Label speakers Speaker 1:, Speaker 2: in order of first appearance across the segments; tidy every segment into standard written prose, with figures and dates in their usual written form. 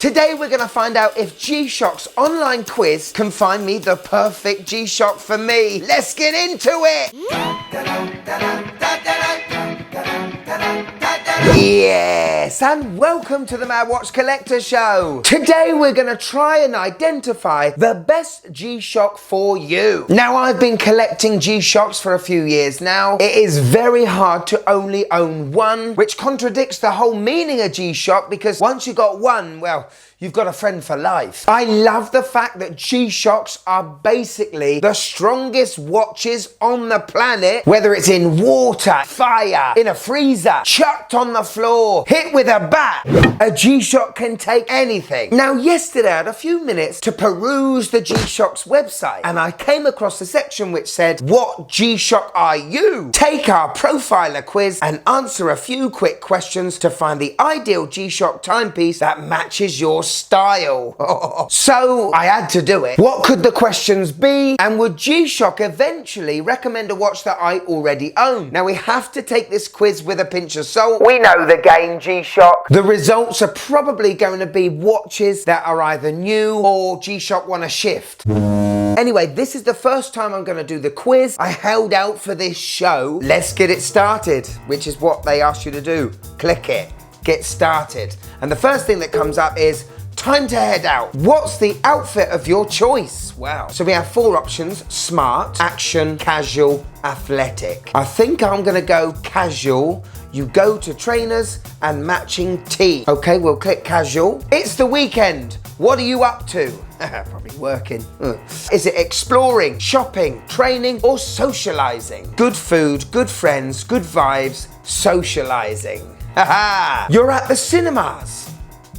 Speaker 1: Today we're going to find out if GShock's online quiz can find me the perfect G-Shock for me. Let's get into it! Yes, and welcome to the Mad Watch Collector Show. Today we're going to try and identify the best G-Shock for you. Now, I've been collecting G-Shocks for a few years now. It is very hard to only own one, which contradicts the whole meaning of G-Shock, because once you got one, well, you've got a friend for life. I love the fact that G-Shocks are basically the strongest watches on the planet, whether it's in water, fire, in a freezer, chucked on the floor, hit with a bat. A G-Shock can take anything. Now, yesterday I had a few minutes to peruse the G-Shock's website, and I came across a section which said, "What G-Shock are you?" Take our profiler quiz and answer a few quick questions to find the ideal G-Shock timepiece that matches your style. So I had to do it. What could the questions be? And would G-Shock eventually recommend a watch that I already own? Now, we have to take this quiz with a pinch of salt. We know the game, G-Shock. The results are probably going to be watches that are either new or G-Shock want to shift. Anyway, this is the first time I'm going to do the quiz. I held out for this show. Let's get it started, which is what they asked you to do. Click it. Get started. And the first thing that comes up is time to head out. What's the outfit of your choice? Wow. So we have four options: smart, action, casual, athletic. I think I'm gonna go casual. You go to trainers and matching tee. Okay, we'll click casual. It's the weekend. What are you up to? Probably working. Is it exploring, shopping, training, or socializing? Good food, good friends, good vibes, socializing. You're at the cinemas.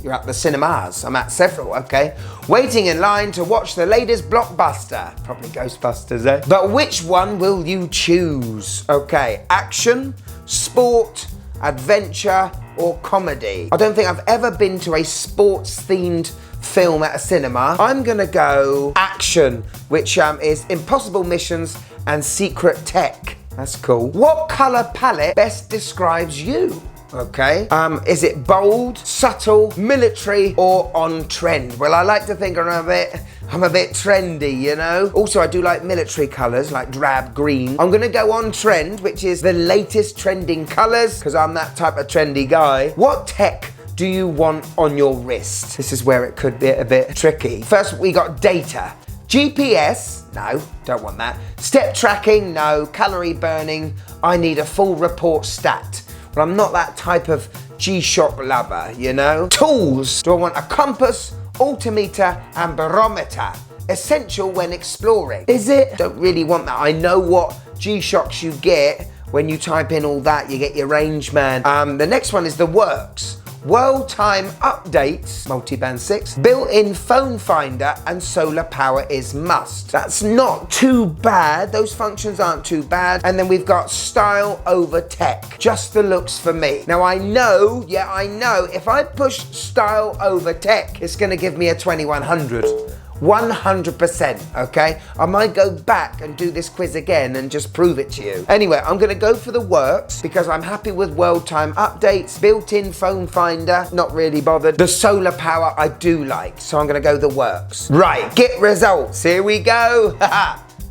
Speaker 1: You're at the cinemas. I'm at several, okay? Waiting in line to watch the latest blockbuster. Probably Ghostbusters, eh? But which one will you choose? Okay, action, sport, adventure, or comedy? I don't think I've ever been to a sports-themed film at a cinema. I'm gonna go action, which is Impossible Missions and Secret Tech. That's cool. What color palette best describes you? Okay, is it bold, subtle, military, or on trend? Well, I like to think I'm a bit trendy, you know? Also, I do like military colors, like drab green. I'm gonna go on trend, which is the latest trending colors, because I'm that type of trendy guy. What tech do you want on your wrist? This is where it could be a bit tricky. First, we got data. GPS, no, don't want that. Step tracking, no. Calorie burning, I need a full report stat. But I'm not that type of G-Shock lover, you know? Tools, do I want a compass, altimeter, and barometer? Essential when exploring. Is it? Don't really want that. I know what G-Shocks you get when you type in all that. You get your range, man. The next one is the works. World time updates, multiband 6, built-in phone finder, and solar power is must. That's not too bad. Those functions aren't too bad. And then we've got style over tech. Just the looks for me. Now I know, if I push style over tech, it's gonna give me a 2100. 100%, okay? I might go back and do this quiz again and just prove it to you. Anyway, I'm gonna go for the works because I'm happy with world time updates, built-in phone finder, not really bothered. The solar power I do like, so I'm gonna go the works. Right, get results, here we go.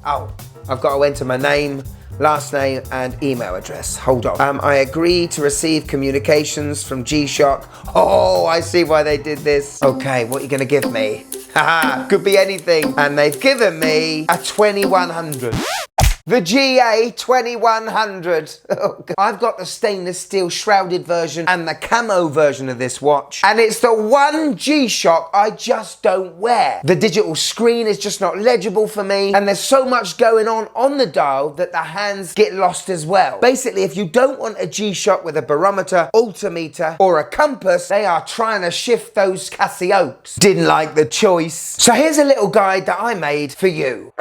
Speaker 1: Oh, I've got to enter my name, last name, and email address. Hold on. I agree to receive communications from G-Shock. Oh, I see why they did this. Okay, what are you gonna give me? Haha, could be anything. And they've given me a 2100. The GA 2100. Oh, I've got the stainless steel shrouded version and the camo version of this watch. And it's the one G-Shock I just don't wear. The digital screen is just not legible for me. And there's so much going on the dial that the hands get lost as well. Basically, if you don't want a G-Shock with a barometer, altimeter, or a compass, they are trying to shift those Casios. Didn't like the choice. So here's a little guide that I made for you.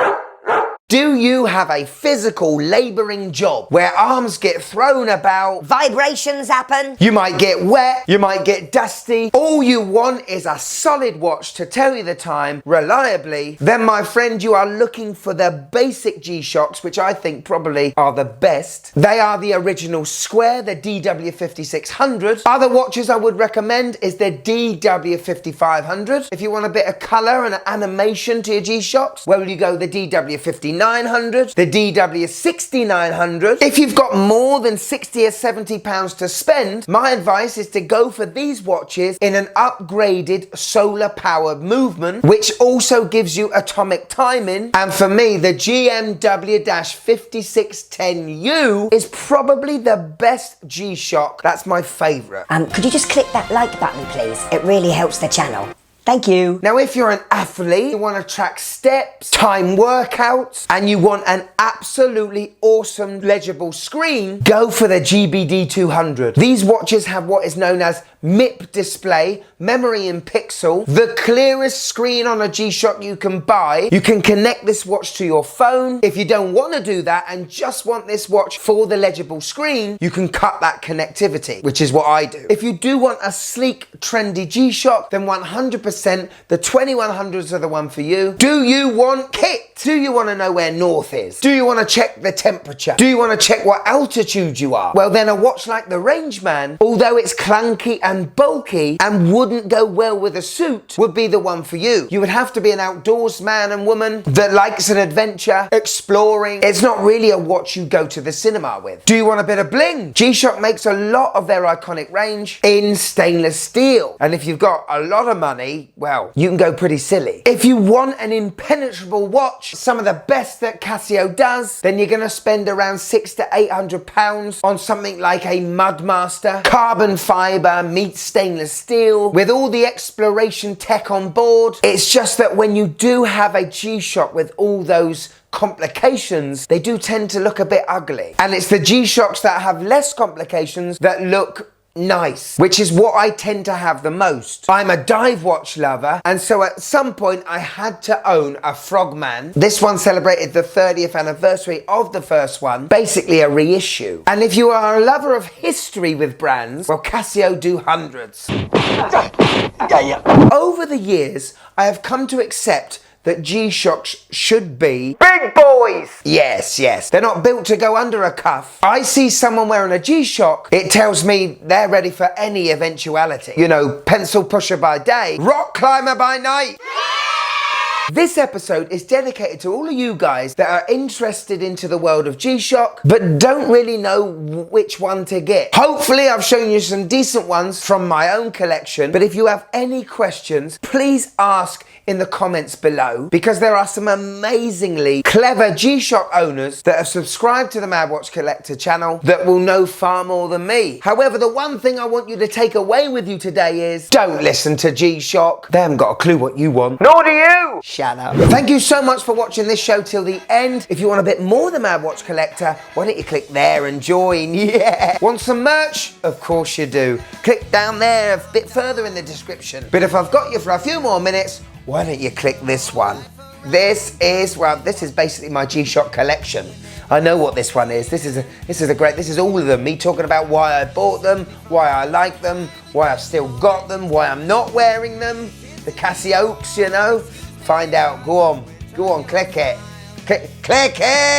Speaker 1: Do you have a physical labouring job where arms get thrown about,
Speaker 2: vibrations happen,
Speaker 1: you might get wet, you might get dusty, all you want is a solid watch to tell you the time reliably, then my friend, you are looking for the basic G-Shocks, which I think probably are the best. They are the original square, the DW5600. Other watches I would recommend is the DW5500. If you want a bit of colour and animation to your G-Shocks, where will you go? The DW5900, the DW6900. If you've got more than 60 or 70 pounds to spend, my advice is to go for these watches in an upgraded solar powered movement, which also gives you atomic timing. And for me, the GMW-5610U is probably the best G-Shock. That's my favourite.
Speaker 2: Could you just click that like button, please? It really helps the channel. Thank you.
Speaker 1: Now, if you're an athlete, you want to track steps, time workouts, and you want an absolutely awesome legible screen, go for the GBD200. These watches have what is known as MIP display, memory in pixel, the clearest screen on a G-Shock you can buy. You can connect this watch to your phone. If you don't want to do that and just want this watch for the legible screen, you can cut that connectivity, which is what I do. If you do want a sleek, trendy G-Shock, then 100% the 2100s are the one for you. Do you want kit? Do you want to know where north is? Do you want to check the temperature? Do you want to check what altitude you are? Well, then a watch like the Rangeman, although it's clunky and bulky and wouldn't go well with a suit, would be the one for you. You would have to be an outdoors man and woman that likes an adventure, exploring. It's not really a watch you go to the cinema with. Do you want a bit of bling? G-Shock makes a lot of their iconic range in stainless steel. And if you've got a lot of money, well, you can go pretty silly. If you want an impenetrable watch, some of the best that Casio does, then you're going to spend around £600 to £800 on something like a Mudmaster. Carbon fibre meets stainless steel with all the exploration tech on board. It's just that when you do have a G-Shock with all those complications, they do tend to look a bit ugly. And it's the G-Shocks that have less complications that look nice, which is what I tend to have the most. I'm a dive watch lover, and so at some point I had to own a Frogman. This one celebrated the 30th anniversary of the first one, basically a reissue. And if you are a lover of history with brands, well, Casio do hundreds. Over the years, I have come to accept that G-Shocks should be big boys. Yes, yes. They're not built to go under a cuff. I see someone wearing a G-Shock, it tells me they're ready for any eventuality. You know, pencil pusher by day, rock climber by night. This episode is dedicated to all of you guys that are interested into the world of G-Shock, but don't really know which one to get. Hopefully I've shown you some decent ones from my own collection, but if you have any questions, please ask in the comments below, because there are some amazingly clever G-Shock owners that have subscribed to the Mad Watch Collector channel that will know far more than me. However, the one thing I want you to take away with you today is don't listen to G-Shock. They haven't got a clue what you want. Nor do you! Shut up. Thank you so much for watching this show till the end. If you want a bit more of the Mad Watch Collector, why don't you click there and join? Yeah! Want some merch? Of course you do. Click down there a bit further in the description. But if I've got you for a few more minutes, why don't you click this one? This is basically my G-Shock collection. I know what this one is. This is all of them. Me talking about why I bought them, why I like them, why I've still got them, why I'm not wearing them. The Casios, you know. Find out. Go on, click it. Click it.